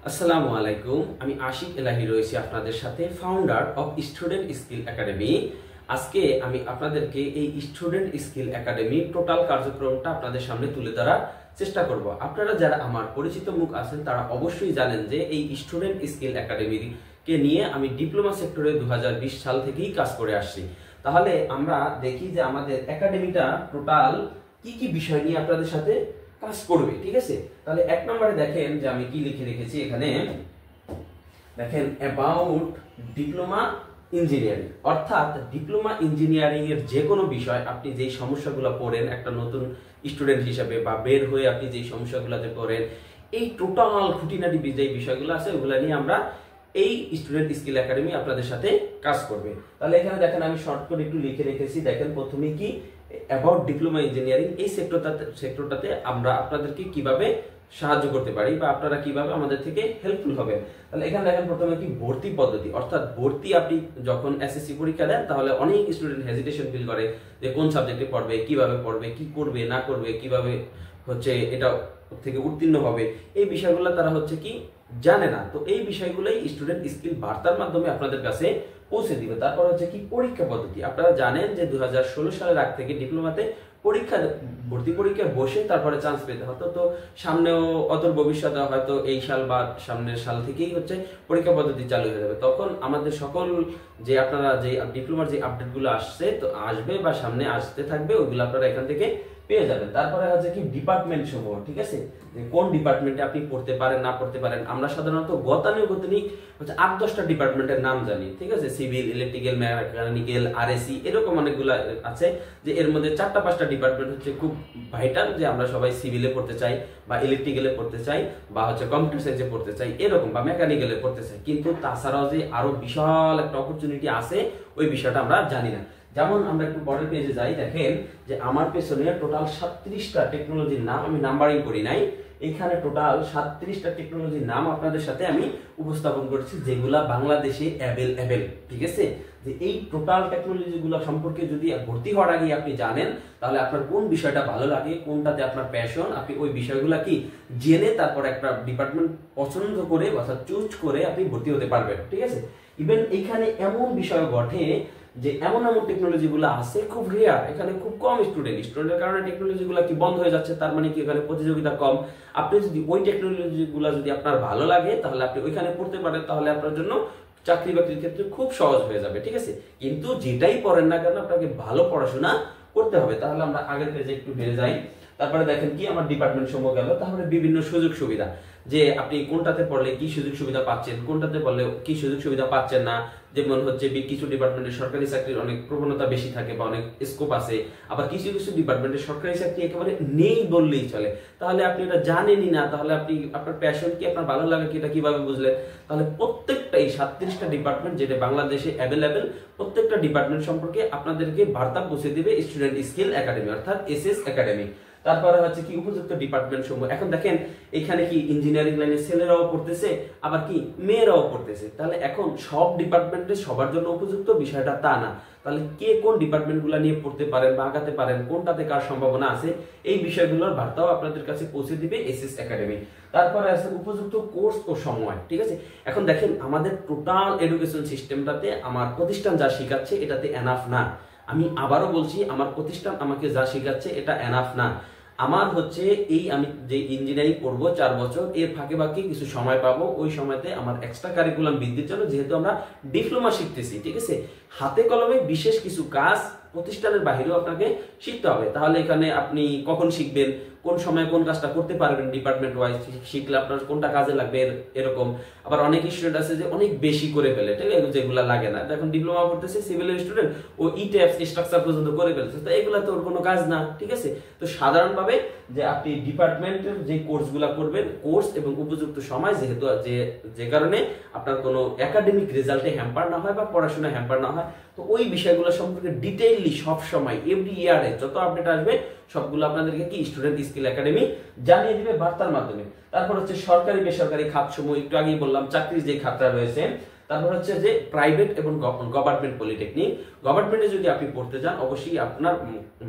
আসসালামু আলাইকুম, আমি আশিক এলাহি রয়েছি আপনাদের সাথে, founder of student skill academy. আজকে আমি আপনাদেরকে এই স্টুডেন্ট স্কিল একাডেমি টোটাল কার্যক্রমটা আপনাদের সামনে তুলে ধরার চেষ্টা করব। আপনারা যারা আমার পরিচিত মুখ আছেন তারা অবশ্যই জানেন যে এই স্টুডেন্ট স্কিল একাডেমিকে নিয়ে আমি ডিপ্লোমা সেক্টরে 2020 সাল থেকেই কাজ করে আসছি। তাহলে আমরা দেখি যে আমাদের একাডেমিটা টোটাল কি কি বিষয় নিয়ে আপনাদের সাথে কাজ করবে। ঠিক আছে, তাহলে এক নম্বরে দেখেন যে আমি কি লিখে রেখেছি এখানে। দেখেন অ্যাবাউট ডিপ্লোমা ইঞ্জিনিয়ারিং, অর্থাৎ ডিপ্লোমা ইঞ্জিনিয়ারিং এর যে কোনো বিষয় আপনি যেই সমস্যাগুলো পড়েন একটা নতুন স্টুডেন্ট হিসেবে বা বের হয়ে আপনি যেই সমস্যাগুলোতে পড়েন, এই টোটাল খুঁটিনাটি যে বিষয়গুলো আছে ওগুলো নিয়ে আমরা এই স্টুডেন্ট স্কিল একাডেমি আপনাদের সাথে কাজ করবে। তাহলে এখানে দেখেন আমি শর্ট করে একটু লিখে রেখেছি। দেখেন প্রথমে কি অ্যাবাউট ডিপ্লোমা ইঞ্জিনিয়ারিং, এই সেক্টরটাতে আমরা আপনাদেরকে কিভাবে সাহায্য করতে পারি বা আপনারা কিভাবে আমাদের থেকে হেল্পফুল হবে। তাহলে এখানে দেখেন প্রথমে কি ভর্তি পদ্ধতি, অর্থাৎ ভর্তি আপনি যখন এসএসসি পরীক্ষা দেন তাহলে অনেক স্টুডেন্ট হেজিটেশন ফিল করে যে কোন সাবজেক্টে পড়বে, কিভাবে পড়বে, কি করবে না করবে, কিভাবে এটা থেকে উত্তীর্ণ হবে, এই বিষয়গুলো তারা কি জানে না। তো এই বিষয়গুলোই স্টুডেন্ট স্কিল বার্তার মাধ্যমে আপনাদের কাছে পৌঁছে দিবে। তারপর কি পরীক্ষা পদ্ধতি। আপনারা জানেন যে 2016 সালের আগ থেকে ডিপ্লোমাতে ভর্তি পরীক্ষা বসে তারপরে চান্স পেতে হতো। তো সামনেও অদূর ভবিষ্যতে হয়তো এই সাল বা সামনের সাল থেকেই পরীক্ষা পদ্ধতি চালু হয়ে যাবে। তখন আমাদের সকল যে আপনারা যে ডিপ্লোমার যে আপডেটগুলো আসবে বা সামনে আসতে থাকবে ওইগুলো আপনারা এখান থেকে পেয়ে যাবেন। তারপরে কি ডিপার্টমেন্ট সমূহ, ঠিক আছে, যে কোন ডিপার্টমেন্টে আপনি পড়তে পারেন না পড়তে পারেন। আমরা সাধারণত গতানুগতিক 8-10টা ডিপার্টমেন্টের নাম জানি, ঠিক আছে, সিভিল, ইলেকট্রিক্যাল, মেকানিক্যাল, আরএসি, এরকম অনেকগুলো আছে যে এর মধ্যে 4-5টা ডিপার্টমেন্ট খুব ভাইটাল, যে আমরা সবাই সিভিলে পড়তে চাই বা ইলেকট্রিক্যালে পড়তে চাই বা কম্পিউটার সায়েন্সে পড়তে চাই এরকম, বা মেকানিক্যালে পড়তে চাই। কিন্তু তাছাড়াও যে আরো বিশাল একটা অপরচুনিটি আছে ওই বিষয়টা আমরা জানি না। যেমন আমরা একটু পরের পেজে যাই, দেখেন যে আমার পেছনে টোটাল 37টা টেকনোলজির নাম, আমি নাম্বারিং করি নাই, এখানে টোটাল 37টা টেকনোলজির নাম আপনাদের সাথে আমি উপস্থাপন করছি যেগুলা বাংলাদেশে অ্যাভেলেবল। ঠিক আছে, যে এই টোটাল টেকনোলজিগুলো সম্পর্কে যদি ভর্তি হওয়ার আগে আপনি জানেন তাহলে আপনার কোন বিষয়টা ভালো লাগে, কোনটাতে আপনার প্যাশন, আপনি ওই বিষয়গুলো কি জেনে তারপর একটা ডিপার্টমেন্ট পছন্দ করে অর্থাৎ চুজ করে আপনি ভর্তি হতে পারবেন। ঠিক আছে, ইভেন এখানে এমন বিষয় ঘটে যে এমন টেকনোলজি গুলো আছে খুব রেয়ার, এখানে খুব কম স্টুডেন্টের কারণে টেকনোলজি গুলো কি বন্ধ হয়ে যাচ্ছে, তার মানে কি এখানে প্রতিযোগিতা কম। আপনি যদি ওই টেকনোলজি গুলা যদি আপনার ভালো লাগে তাহলে আপনি ওইখানে পড়তে পারেন, তাহলে আপনার জন্য চাকরি বাকরির ক্ষেত্রে খুব সহজ হয়ে যাবে। ঠিক আছে, কিন্তু যেটাই পড়েন না কেন আপনাকে ভালো পড়াশোনা করতে হবে। তাহলে আমরা আগের পেজে একটু ফিরে যাই। তারপরে দেখেন কি আমার ডিপার্টমেন্ট সমূহ গেল, তারপরে বিভিন্ন সুযোগ সুবিধা, যে আপনি কোনটাতে পড়লে কি সুযোগ সুবিধা পাচ্ছেন, কোনটাতে পড়লে কি সুযোগ সুবিধা পাচ্ছেন না। যেমন কিছু ডিপার্টমেন্টে সরকারি চাকরির অনেক প্রবণতা বেশি থাকে বা অনেক স্কোপ আছে, আবার কিছু কিছু ডিপার্টমেন্টে সরকারি চাকরি একেবারে নেই বললেই চলে। তাহলে আপনি এটা জানেনই না, তাহলে আপনি আপনার প্যাশন কি, আপনার ভালো লাগে কি, এটা কিভাবে বুঝলেন? তাহলে প্রত্যেকটা এই 37টা ডিপার্টমেন্ট যেটা বাংলাদেশে অ্যাভেলেবেল, প্রত্যেকটা ডিপার্টমেন্ট সম্পর্কে আপনাদেরকে বার্তা পৌঁছে দিবে স্টুডেন্ট স্কিল একাডেমি অর্থাৎ এসএস একাডেমি। তারপরে কি উপযুক্ত ডিপার্টমেন্ট সমূহ। এখন দেখেন এখানে কি ইঞ্জিনিয়ারিং লাইনে ছেলেরাও পড়তেছে আবার কি মেয়েরাও পড়তেছে। তাহলে এখন সব ডিপার্টমেন্টে সবার জন্য উপযুক্ত বিষয়টা তা না। তাহলে কে কোন ডিপার্টমেন্টগুলো নিয়ে পড়তে পারেন বা আগাতে পারেন, কোনটাতে কার সম্ভাবনা আছে, এই বিষয়গুলোর বার্তাও আপনাদের কাছে পৌঁছে দিবে এসএস একাডেমি। তারপরে আছে উপযুক্ত কোর্স ও সময়। ঠিক আছে, এখন দেখেন আমাদের টোটাল এডুকেশন সিস্টেমটাতে আমার প্রতিষ্ঠান যা শেখাচ্ছে এটাতে এনাফ না। আমি আবারও বলছি, আমার প্রতিষ্ঠান আমাকে যা শেখাচ্ছে এটা এনাফ না। আমার এই আমি যে ইঞ্জিনিয়ারিং পড়বো 4 বছর, এর ফাঁকে ফাঁকে কিছু সময় পাবো, ওই সময়তে আমার এক্সট্রা কারিকুলাম বৃদ্ধির জন্য, যেহেতু আমরা ডিপ্লোমা শিখতেছি, ঠিক আছে, হাতে কলমে বিশেষ কিছু কাজ প্রতিষ্ঠানের বাহিরেও আপনাকে শিখতে হবে। তাহলে এখানে আপনি কখন শিখবেন, কোন সময় কোন কাজটা করতে পারবেন, ডিপার্টমেন্ট ওয়াইজ শিখলে আপনার কোনটা কাজে লাগবে এরকম। আবার অনেক স্টুডেন্ট আছে যে অনেক বেশি করে ফেলে, ঠিক আছে, যেগুলো লাগে না। এখন ডিপ্লোমা পড়তেছে সিভিলের স্টুডেন্ট, ও ইটেপস স্ট্রাকচার পর্যন্ত করে ফেলছে, তো এগুলো তো ওর কোনো কাজ না। ঠিক আছে, তো সাধারণভাবে যে আপনি ডিপার্টমেন্টের যে কোর্সগুলো করবেন, কোর্স এবং উপযুক্ত সময়, যেহেতু যে কারণে আপনার কোনো একাডেমিক রেজাল্টে হ্যাম্পার না হয় বা পড়াশোনা হ্যাম্পার না হয়, তো ওই বিষয়গুলো সম্পর্কে ডিটেইললি সব সময় এভরি ইয়ারে যত আপডেট আসবে সবগুলো আপনাদেরকে কি স্টুডেন্ট স্কিল একাডেমি জানিয়ে দিবে বার্তার মাধ্যমে। তারপর সরকারি বেসরকারি খাতসমূহ, একটু আগেই বললাম চাকরির যে খাতটা রয়েছে। তারপর যে প্রাইভেট এবং গভর্নমেন্ট পলিটেকনিক। গভর্নমেন্টে যদি আপনি পড়তে যান অবশ্যই আপনার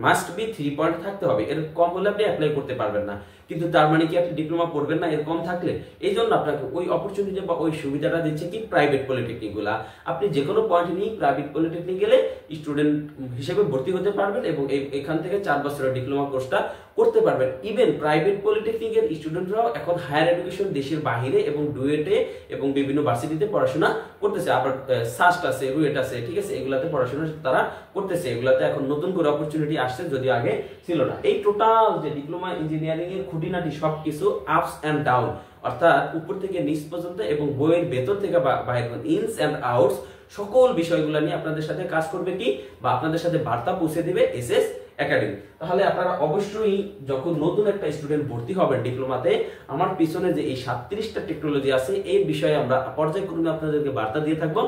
মাস্ট বি 3 পয়েন্ট থাকতে হবে, এর কম হলে আপনি অ্যাপ্লাই করতে পারবেন না। কিন্তু তার মানে কি আপনি ডিপ্লোমা পড়বেন না এরকম থাকলে? এই জন্য আপনাকে ওই অপরচুনিটি বা ওই সুবিধাটা দিচ্ছে কি প্রাইভেট পলিটেকনিক গুলা। আপনি যে কোনো পয়েন্ট নিয়ে প্রাইভেট পলিটেকনিক গেলে স্টুডেন্ট হিসেবে ভর্তি হতে পারবেন এবং এখান থেকে 4 বছরের ডিপ্লোমা কোর্সটা করতে পারবেন। ইভেন প্রাইভেট পলিটেকনিকের স্টুডেন্টরাও এখন হায়ার এডুকেশন দেশের বাইরে এবং ডুয়েটে এবং বিভিন্ন ভার্সিটিতে পড়াশোনা করতেছে। আবার সাস্ট আছে, রুয়েট আছে, ঠিক আছে, এগুলাতে পড়াশোনা তারা করতেছে। এগুলাতে এখন নতুন করে অপরচুনিটি আসছে, যদি আগে ছিল না। এই টোটাল যে ডিপ্লোমা ইঞ্জিনিয়ারিং এর খুঁটিনাটি সবকিছু আপস এন্ড ডাউন, অর্থাৎ উপর থেকে নিচ পর্যন্ত এবং বইয়ের ভেতর থেকে বাইরে ইনস এন্ড আউটস সকল বিষয়গুলো নিয়ে আপনাদের সাথে কাজ করবে কি বা আপনাদের সাথে বার্তা পৌঁছে দিবে এসএস একাডেমি। তাহলে আপনারা অবশ্যই যখন নতুন একটা স্টুডেন্ট ভর্তি হবেন ডিপ্লোমাতে, আমার পিছনে যে এই 37টা টেকনোলজি আছে এই বিষয়ে আমরা পর্যায়ক্রমে আপনাদেরকে বার্তা দিয়ে থাকবো।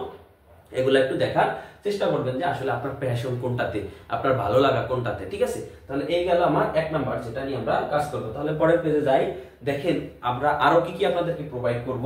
এগুলো একটু দেখার চেষ্টা করবেন যে আসলে আপনার প্যাশন কোনটাতে, আপনার ভালো লাগা কোনটাতে, ঠিক আছে। তাহলে এই গেল আমার 1 নাম্বার, যেটা নিয়ে আমরা কাজ করবো। তাহলে পরের পেজে যাই। দেখেন আমরা আরো কি কি আপনাদেরকে প্রোভাইড করব,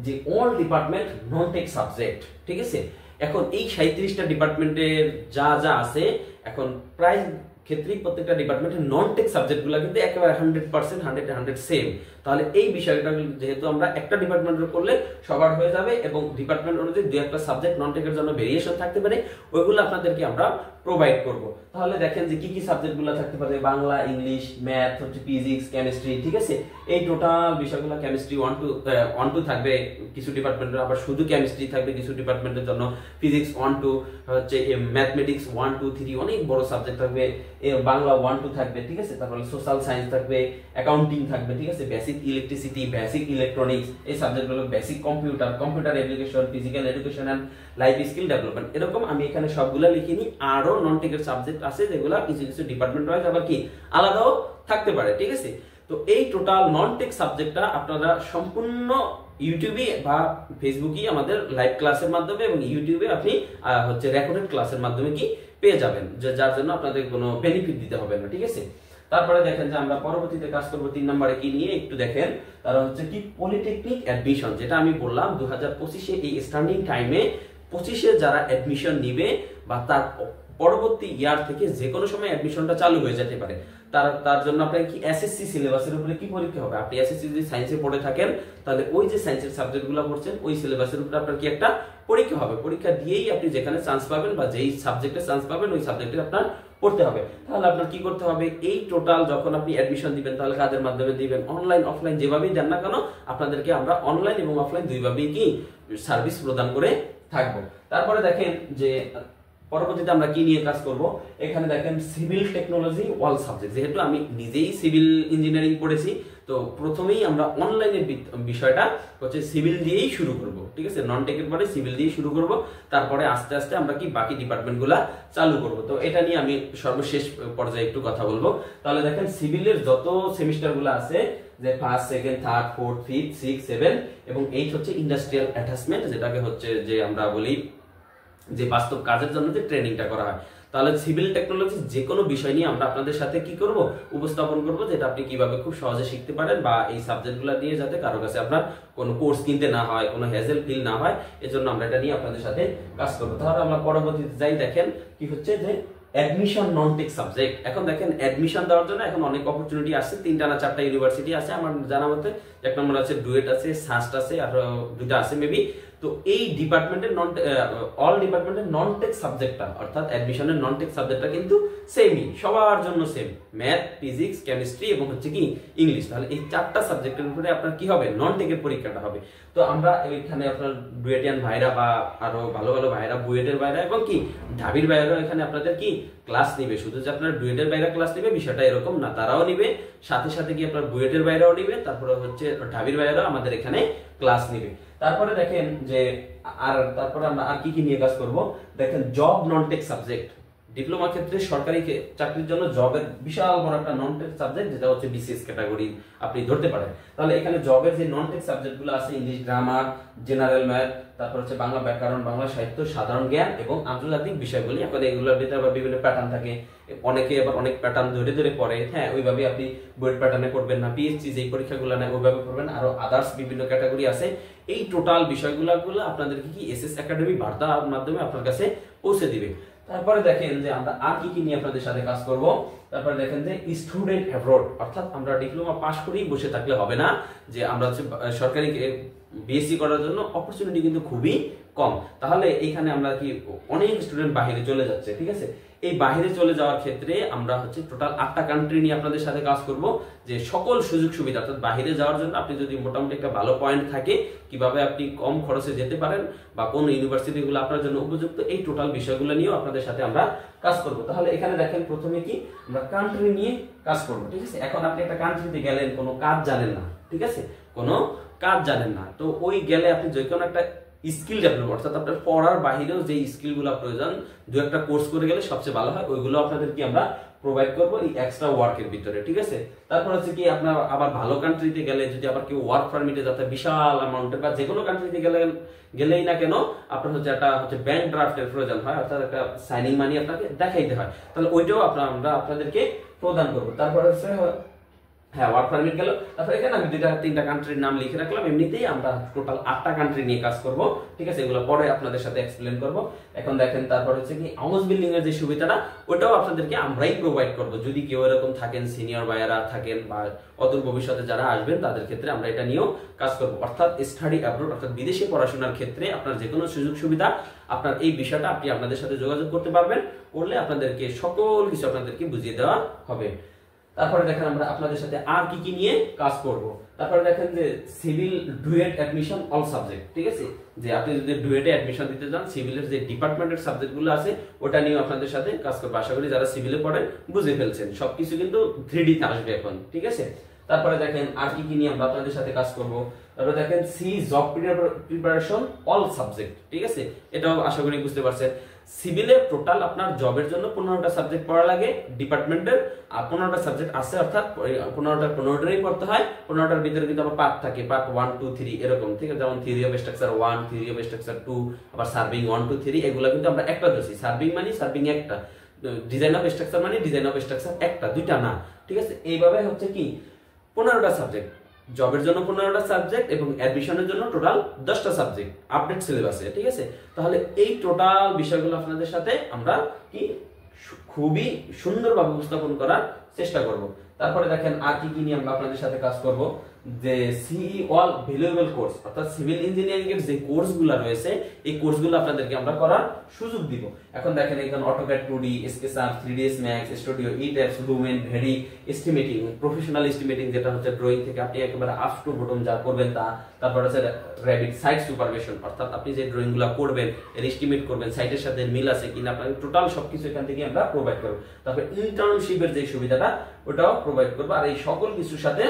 যে all department non tech subject, ঠিক আছে। এখন এই 37টা ডিপার্টমেন্টের যা যা আছে, এখন প্রায় ক্ষেত্রেই প্রত্যেকটা ডিপার্টমেন্টের নন টেক সাবজেক্টগুলো কিন্তু একেবারে 100% 100 সেম। তাহলে এই বিষয়টা যেহেতু আমরা একটা ডিপার্টমেন্টের করলে সবার হয়ে যাবে এবং ডিপার্টমেন্ট অনুযায়ী দুই একটা সাবজেক্ট নন টেকের জন্য ভেরিয়েশন থাকতে পারে, ওইগুলো আপনাদেরকে আমরা প্রোভাইড করব। তাহলে দেখেন যে কি কি সাবজেক্টগুলো থাকতে পারে, Bangla, English, math, physics, chemistry, ঠিক আছে। এই টোটাল বিষয়গুলো কেমিস্ট্রি 1 2 থাকবে কিছু ডিপার্টমেন্টের, আবার শুধু কেমিস্ট্রি থাকবে কিছু ডিপার্টমেন্টের জন্য, ফিজিক্স 1 2 হচ্ছে, ম্যাথমেটিক্স 1 2 3 অনেক বড় সাবজেক্ট থাকবে, বাংলা 1 2 থাকবে, ঠিক আছে। তারপরে সোশ্যাল সায়েন্স থাকবে, অ্যাকাউন্টিং থাকবে, ঠিক আছে, বেসিক ইলেকট্রিসিটি, বেসিক ইলেকট্রনিক্স, এই সাবজেক্টগুলো, basic computer application, physical education and life skill development, এরকম আমি এখানে সবগুলো লিখিনি। আরো নন টেকের সাবজেক্ট আছে যেগুলো কিছু কিছু ডিপার্টমেন্ট ওয়াইজ আবার কি আলাদাও থাকতে পারে, ঠিক আছে। তো এই টোটাল নন টেক সাবজেক্টটা আপনারা সম্পূর্ণ ইউটিউবে বা ফেসবুকে আমাদের লাইভ ক্লাসের মাধ্যমে এবং ইউটিউবে আপনি হচ্ছে রেকর্ডেড ক্লাসের মাধ্যমে কি পেয়ে যাবেন, যার জন্য আপনাদের কোনো বেনিফিট দিতে হবে না, ঠিক আছে। তারপরে দেখেন যে আমরা পরবর্তীতে কাজ করব 3 নম্বরে কি নিয়ে একটু দেখেন। তারা হচ্ছে কি পলিটেকনিক অ্যাডমিশন, যেটা আমি বললাম 2025-এ এই স্ট্যান্ডিং টাইমে 25-এ যারা অ্যাডমিশন নিবে বা তার পরবর্তী ইয়ার থেকে যে কোনো সময় অ্যাডমিশনটা চালু হয়ে যেতে পারে, তার জন্য আপনাকে কি এসএসসি সিলেবাসের উপরে কি পরীক্ষা হবে। আপনি এসএসসি যদি সায়েন্সে পড়ে থাকেন তাহলে ওই যে সায়েন্সের সাবজেক্টগুলো পড়ছেন ওই সিলেবাসের উপরে আপনার কি একটা পরীক্ষা হবে। পরীক্ষা দিয়েই আপনি যেখানে চান্স পাবেন বা যেই সাবজেক্টে চান্স পাবেন ওই সাবজেক্টে আপনার পড়তে হবে। তাহলে আপনার কি করতে হবে, এই টোটাল যখন আপনি অ্যাডমিশন দিবেন তাহলে কাদের মাধ্যমে দিবেন, অনলাইন অফলাইন যেভাবেই দেন না কেন আপনাদেরকে আমরা অনলাইন এবং অফলাইন দুইভাবেই কি সার্ভিস প্রদান করে থাকবো। তারপরে দেখেন যে পরবর্তীতে আমরা কি নিয়ে কাজ করব। এখানে দেখেন সিভিল টেকনোলজি অল সাবজেক্ট, যেহেতু আমি নিজেই সিভিল ইঞ্জিনিয়ারিং পড়েছি তো প্রথমেই আমরা অনলাইনের বিষয়টা হচ্ছে সিভিল দিয়েই শুরু করব, ঠিক আছে। নন টেকের পরে সিভিল দিয়ে শুরু করব, তারপরে আস্তে আস্তে আমরা কি বাকি ডিপার্টমেন্টগুলো চালু করব। তো এটা নিয়ে আমি সর্বশেষ পর্যায়ে একটু কথা বলবো। তাহলে দেখেন সিভিলের যত সেমিস্টারগুলো আছে, যে first, second, third, fourth, fifth, 6, 7 এবং 8 হচ্ছে ইন্ডাস্ট্রিয়াল অ্যাটাচমেন্ট, যেটাকে হচ্ছে যে আমরা বলি যে বাস্তব কাজের জন্য যে ট্রেনিংটা করা হয়। তাহলে সিভিল টেকনোলজি যে কোনো বিষয় নিয়ে আমরা আপনাদের সাথে কি করব, উপস্থাপন করব, যেটা আপনি কিভাবে খুব সহজে শিখতে পারেন বা এই সাবজেক্টগুলো নিয়ে যাতে কারো কাছে আপনার কোনো কোর্স কিনতে না হয়, কোনো হ্যাজেল ফিল না হয়, এজন্য আমরা এটা নিয়ে আপনাদের সাথে কাজ করব। তাহলে আমরা পরবর্তীতে যাই। দেখেন কি হচ্ছে যে অ্যাডমিশন নন টেক সাবজেক্ট। এখন দেখেন অ্যাডমিশন দেওয়ার জন্য এখন অনেক অপরচুনিটি আছে, 3টা না 4টা ইউনিভার্সিটি আছে আমার জানা মতে। 1 নম্বর আছে ডুয়েট আছে, সাস্ট আছে, আর 2টা আছে মেবি। তো এই ডিপার্টমেন্টের অল ডিপার্টমেন্টের নন টেক সাবজেক্টটা অর্থাৎ অ্যাডমিশনের নন টেক সাবজেক্টটা কিন্তু সেমই, সবার জন্য সেম, ম্যাথ, ফিজিক্স, কেমিস্ট্রি এবং হচ্ছে কি ইংলিশ। তাহলে এই 4টা সাবজেক্টের উপরে আপনার কি হবে, নন টেকের পরীক্ষাটা হবে। তো আমরা এখানে আপনার ডুয়েটিয়ান ভাইরা বা আরো ভালো ভালো ভাইরা, বুয়েটের ভাইরা এবং কি ঢাবির ভাইরা এখানে আপনাদের কি ক্লাস নিবে। শুধু যে আপনার ডুয়েটের ভাইরা ক্লাস নিবে বিষয়টা এরকম না, তারাও নিবে, সাথে সাথে কি আপনার বুয়েটের ভাইরাও নিবে, তারপরে হচ্ছে ঢাবির ভাইরাও আমাদের এখানে ক্লাস নিবে। তারপরে দেখেন যে তারপরে আমরা আর কি কি নিয়ে কাজ করব। দেখেন job non tech subject, diploma ক্ষেত্রে সরকারি চাকরির জন্য জবের বিশাল বড় একটা নন টেক সাবজেক্ট, যেটা হচ্ছে বিসিএস ক্যাটাগরি আপনি ধরতে পারেন। তাহলে এখানে জবের যে নন টেক সাবজেক্টগুলো আছে, ইংলিশ গ্রামার, জেনারেল ম্যাথ, তারপর হচ্ছে বাংলা ব্যাকরণ, বাংলা সাহিত্য, সাধারণ জ্ঞান এবং আন্তর্জাতিক বিষয়গুলি। এখন এগুলোর ভিতরে আবার বিভিন্ন প্যাটার্ন থাকে, অনেকে আবার অনেক প্যাটার্ন ধরে ধরে পড়ে, হ্যাঁ ওইভাবে আপনি বুয়েট প্যাটার্নে করবেন না, পিএইচডি যেই পরীক্ষাগুলো নেয় ওইভাবে করবেন, আরো আদার্স বিভিন্ন ক্যাটাগরি আছে। এই টোটাল বিষয়গুলো আপনাদেরকে কি এসএস একাডেমি বার্তার মাধ্যমে আপনার কাছে পৌঁছে দিবে। তারপরে দেখেন যে আমরা আর কি কি নিয়ে আপনাদের সাথে কাজ করব। তারপরে দেখেন যে স্টুডেন্ট অ্যাব্রড, অর্থাৎ আমরা ডিপ্লোমা পাস করেই বসে থাকলে হবে না, যে আমরা হচ্ছে সরকারি বিএসসি করার জন্য অপরচুনিটি কিন্তু খুবই কম। তাহলে এইখানে আমরা কি অনেক স্টুডেন্ট বাইরে চলে যাচ্ছে, ঠিক আছে। এই বাইরে চলে যাওয়ার ক্ষেত্রে আমরা হচ্ছে টোটাল 8টা কান্ট্রি নিয়ে আপনাদের সাথে কাজ করব, যে সকল সুযোগ সুবিধা, অর্থাৎ বাইরে যাওয়ার জন্য আপনি যদি মোটামুটি একটা ভালো পয়েন্ট থাকে, কিভাবে আপনি কম খরচে যেতে পারেন বা কোন ইউনিভার্সিটিগুলো আপনার জন্য উপযুক্ত, এই টোটাল বিষয়গুলো নিয়েও আপনাদের সাথে আমরা কাজ করব। তাহলে এখানে দেখেন প্রথমে কি আমরা কান্ট্রি নিয়ে কাজ করব, ঠিক আছে। এখন আপনি একটা কান্ট্রিতে গেলেন, কোনো কাজ জানেন না, ঠিক আছে, কোনো কাজ জানেন না, তো ওই গেলে আপনি যে কোনো একটা স্কিল ডেভেলপ, অর্থাৎ আপনার পড়ার বাহিরেও যে স্কিলগুলো প্রয়োজন, দু একটা কোর্স করে গেলে সবচেয়ে ভালো হয়, ওইগুলো আপনাদের কি আমরা প্রোভাইড করব এই এক্সট্রা ওয়ার্কের ভিতরে, ঠিক আছে। তারপর হচ্ছে কি আপনার আবার ভালো কান্ট্রিতে গেলে যদি আবার কেউ ওয়ার্ক পারমিটে যাতে বিশাল অ্যামাউন্টের বা যে কোনো কান্ট্রিতে গেলেই না কেন আপনার হচ্ছে একটা হচ্ছে ব্যাংক ড্রাফটের প্রয়োজন হয়, অর্থাৎ একটা সাইনিং মানি আপনাকে দেখাইতে হয়, তাহলে ওইটাও আমরা আপনাদেরকে প্রদান করব। তারপর হচ্ছে হ্যাঁ ওয়ার্ক পারমিট গেল। তারপর এখানে আমি 2-3টা কান্ট্রির নাম লিখে রাখলাম, এমনিতেই আমরা টোটাল 8টা কান্ট্রি নিয়ে কাজ করব, ঠিক আছে। এগুলো পরে আপনাদের সাথে এক্সপ্লেন করব। এখন দেখেন তারপর হচ্ছে কি হাউস বিল্ডিং এর যে সুবিধাটা, ওটাও আপনাদেরকে আমরাই প্রোভাইড করব। যদি কেউ এরকম থাকেন, সিনিয়র বায়ারা থাকেন বা অদূর ভবিষ্যতে যারা আসবেন, তাদের ক্ষেত্রে আমরা এটা নিয়েও কাজ করব। অর্থাৎ স্টাডি অ্যাব্রড, অর্থাৎ বিদেশে পড়াশোনার ক্ষেত্রে আপনার যে কোনো সুযোগ সুবিধা, আপনার এই বিষয়টা আপনি আপনাদের সাথে যোগাযোগ করতে পারবেন, করলে আপনাদেরকে সকল কিছু আপনাদেরকে বুঝিয়ে দেওয়া হবে। তারপরে দেখেন আমরা আপনাদের সাথে আর কি কি নিয়ে কাজ করব। তারপরে দেখেন যে civil duet admission all subject, ঠিক আছে, যে আপনি যদি ডুয়েটে অ্যাডমিশন দিতে চান, সিভিলের যে ডিপার্টমেন্টের সাবজেক্টগুলো আছে ওটা নিয়ে আপনাদের সাথে কাজ করব। আশা করি যারা সিভিলে পড়েন বুঝে ফেলছেন, সবকিছু কিন্তু 3D তে আসবে এখন, ঠিক আছে। তারপরে দেখেন আর কি কি নিয়ে আমরা আপনাদের সাথে কাজ করব। তারপরে দেখেন see job preparation all subject, ঠিক আছে, এটাও আশা করি বুঝতে পারছেন। সিভিলে টোটাল আপনার জবের জন্য 15টা সাবজেক্ট পড়া লাগে ডিপার্টমেন্টের, আর 15টা সাবজেক্ট আছে, অর্থাৎ 15টাই পড়তে হয়। 15টার ভিতরে কিন্তু আবার পার্ট থাকে, পার্ট 1 2 3 এরকম, ঠিক আছে, যেমন theory of structure 1, theory of structure 2, আবার সার্ভিং 1 2 3, এগুলো কিন্তু আমরা একটা ধরছি। সার্ভিং মানে সার্ভিং একটা, ডিজাইন অফ স্ট্রাকচার মানে ডিজাইন অফ স্ট্রাকচার একটা, দুইটা না, ঠিক আছে। এইভাবে হচ্ছে কি 15টা সাবজেক্ট, জবের জন্য 15টা সাবজেক্ট এবং অ্যাডমিশনের জন্য টোটাল 10টা সাবজেক্ট আপডেট সিলেবাসে, ঠিক আছে। তাহলে এই টোটাল বিষয়গুলো আপনাদের সাথে আমরা কি খুবই সুন্দরভাবে উপস্থাপন করার চেষ্টা করব। তারপরে দেখেন আর কি কি নিয়ে আমরা আপনাদের সাথে কাজ করব, যে সিই অল ভ্যালুয়েবল কোর্স, অর্থাৎ সিভিল ইঞ্জিনিয়ারিং এর যে কোর্সগুলো রয়েছে এই কোর্সগুলো আপনাদেরকে আমরা করার সুযোগ দিব। এখন দেখেন এখানে AutoCAD 2D, sketcher, 3ds Max, studio, ইট্যাপস, lumen, very, estimating, professional estimating যেটা হচ্ছে ড্রয়িং থেকে আপনি একেবারে আপ টু বটম যা করবেন তা, তারপর হচ্ছে র‍্যাবিট সাইট সুপারভিশন, অর্থাৎ আপনি যে ড্রয়িংগুলো করবেন এর এস্টিমেট করবেন, সাইটের সাথে মিল আছে কিনা, আপনাকে টোটাল সবকিছু এখান থেকে আমরা প্রোভাইড করব। তারপর ইন্টার্নশিপের যে সুবিধাটা ওটাও প্রোভাইড করব। আর এই সকল কিছুর সাথে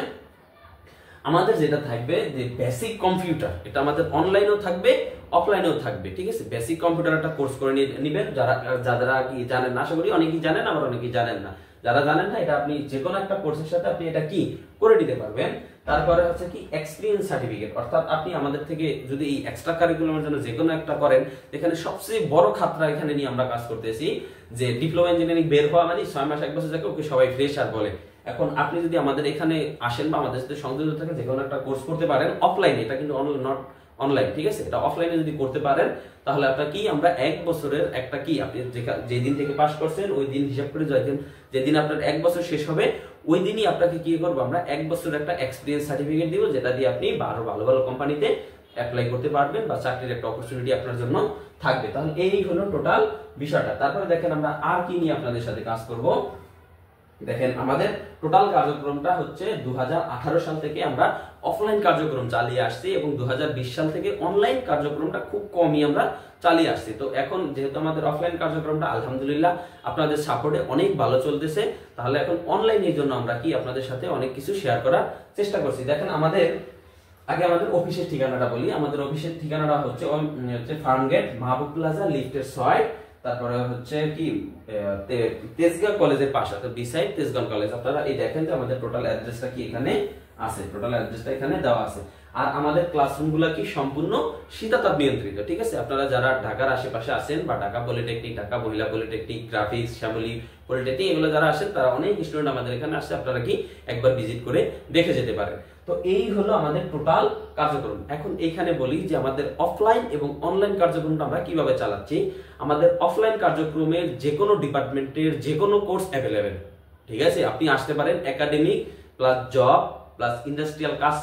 আমাদের যেটা থাকবে যে বেসিক কম্পিউটার, এটা আমাদের অনলাইনেও থাকবে অফলাইনেও থাকবে, ঠিক আছে। বেসিক কম্পিউটার একটা কোর্স করে নেবেন, যারা কি জানেন না, আশা করি অনেকেই জানেন, আবার অনেকেই জানেন না। যারা জানেন না, এটা আপনি যে কোনো একটা কোর্সের সাথে আপনি এটা কি করে নিতে পারবেন। তারপরে হচ্ছে কি এক্সপেরিয়েন্স সার্টিফিকেট, অর্থাৎ আপনি আমাদের থেকে যদি এই এক্সট্রা কারিকুলামের জন্য যে কোনো একটা করেন, এখানে সবচেয়ে বড় খাতরা এখানে নিয়ে আমরা কাজ করতেছি, যে ডিপ্লোমা ইঞ্জিনিয়ারিং বের হওয়া মানে 6 মাস 1 বছর যাকে ওকে সবাই ফ্রেশার বলে। এখন আপনি যদি আমাদের এখানে আসেন বা আমাদের সাথে সংযুক্ত থাকেন, যে কোনো একটা কোর্স করতে পারেন অফলাইনে, এটা কিন্তু নট অনলাইন, ঠিক আছে, এটা অফলাইনে যদি করতে পারেন তাহলে আপনার কি আমরা 1 বছরের একটা কি আপনি যেদিন থেকে পাস করছেন ওই দিন হিসাব করে যেদিন আপনার 1 বছর শেষ হবে ওই দিনই আপনাকে কি করবো, আমরা 1 বছরের একটা এক্সপিরিয়েন্স সার্টিফিকেট দিব, যেটা দিয়ে আপনি ভালো ভালো কোম্পানিতে অ্যাপ্লাই করতে পারবেন বা চাকরির একটা অপরচুনিটি আপনার জন্য থাকবে। তাহলে এই হলো টোটাল বিষয়টা। তারপরে দেখেন আমরা আর কি নিয়ে আপনাদের সাথে কাজ করব। দেখেন আমাদের টোটাল কার্যক্রমটা হচ্ছে 2018 সাল থেকে আমরা অফলাইন কার্যক্রম চালিয়ে আসছি এবং 2020 সাল থেকে অনলাইন কার্যক্রমটা খুব কমই আমরা চালিয়ে আসছি। তো এখন যেহেতু আমাদের অফলাইন কার্যক্রমটা আলহামদুলিল্লাহ আপনাদের সাপোর্টে অনেক ভালো চলতেছে, তাহলে এখন অনলাইনের জন্য আমরা কি আপনাদের সাথে অনেক কিছু শেয়ার করার চেষ্টা করছি। দেখেন আমাদের অফিসের ঠিকানাটা বলি। আমাদের অফিসের ঠিকানাটা হচ্ছে ফার্মগেট, মাহবুব প্লাজা, লিফটের 6, তারপরে হচ্ছে কি তেজগাঁও কলেজের পাশে, তো বিসাইড তেজগাঁও কলেজ। আপনারা এই দেখেন যে আমাদের টোটাল অ্যাড্রেসটা কি এখানে আছে, টোটাল অ্যাড্রেসটা এখানে দেওয়া আছে। আর আমাদের ক্লাসরুমগুলো কি সম্পূর্ণ শীতাতাপ নিয়ন্ত্রিত, ঠিক আছে। আপনারা যারা ঢাকার আশেপাশে আছেন বা ঢাকা পলিটেকনিক, ঢাকা মহিলা পলিটেকনিক, গ্রাফিক্স, শ্যামলী পলিটেকনিক, এগুলো যারা আসেন তারা অনেক স্টুডেন্ট আমাদের এখানে আসছে, আপনারা কি একবার ভিজিট করে দেখে যেতে পারেন। তো এই হলো আমাদের টোটাল কার্যক্রম। এখন এইখানে বলি যে আমাদের অফলাইন এবং অনলাইন কার্যক্রমটা আমরা কিভাবে চালাচ্ছি। আমাদের অফলাইন কার্যক্রমের যে কোনো ডিপার্টমেন্টের যে কোনো কোর্স অ্যাভেলেবেল, ঠিক আছে। আপনি আসতে পারেন academic plus job plus industrial কাজ,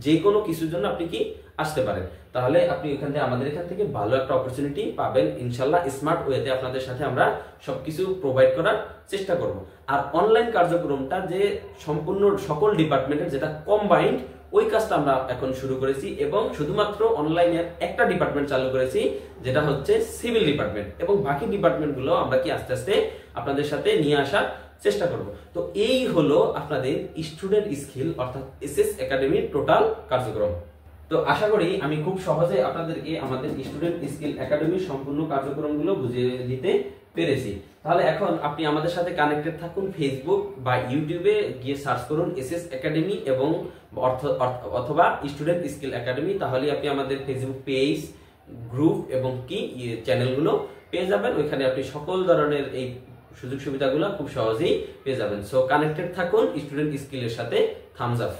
যে কোনো কিছুর জন্য আপনি কি আসতে পারেন। তাহলে আপনি আমাদের এখান থেকে ভালো একটা অপরচুনিটি পাবেন ইনশাল্লাহ। স্মার্ট ওয়েতে আপনাদের সাথে আমরা সবকিছু প্রোভাইড করার চেষ্টা করব। আর অনলাইন কার্যক্রমটা যে সম্পূর্ণ সকল ডিপার্টমেন্টের যেটা কম্বাইন্ড, ওই কাজটা আমরা এখন শুরু করেছি এবং শুধুমাত্র অনলাইনের একটা ডিপার্টমেন্ট চালু করেছি, যেটা হচ্ছে সিভিল ডিপার্টমেন্ট, এবং বাকি ডিপার্টমেন্টগুলো আমরা কি আস্তে আস্তে আপনাদের সাথে নিয়ে আসার চেষ্টা করব। তো এই হলো আপনাদের স্টুডেন্ট স্কিল অর্থাৎ এসএস একাডেমির টোটাল কার্যক্রম। তো আশা করি আমি খুব সহজে আপনাদেরকে আমাদের স্টুডেন্ট স্কিল একাডেমির সম্পূর্ণ কার্যক্রমগুলো বুঝিয়ে দিতে পেরেছি। তাহলে এখন আপনি আমাদের সাথে কানেক্টেড থাকুন। ফেসবুক বা ইউটিউবে গিয়ে সার্চ করুন এসএস একাডেমি এবং অথবা স্টুডেন্ট স্কিল একাডেমি, তাহলে আপনি আমাদের ফেসবুক পেজ, গ্রুপ এবং কি চ্যানেলগুলো পেয়ে যাবেন। ওইখানে আপনি সকল ধরনের এই সুযোগ সুবিধাগুলো খুব সহজেই পেয়ে যাবেন। সো কানেক্টেড থাকুন স্টুডেন্ট স্কিলের সাথে। Thumbs up.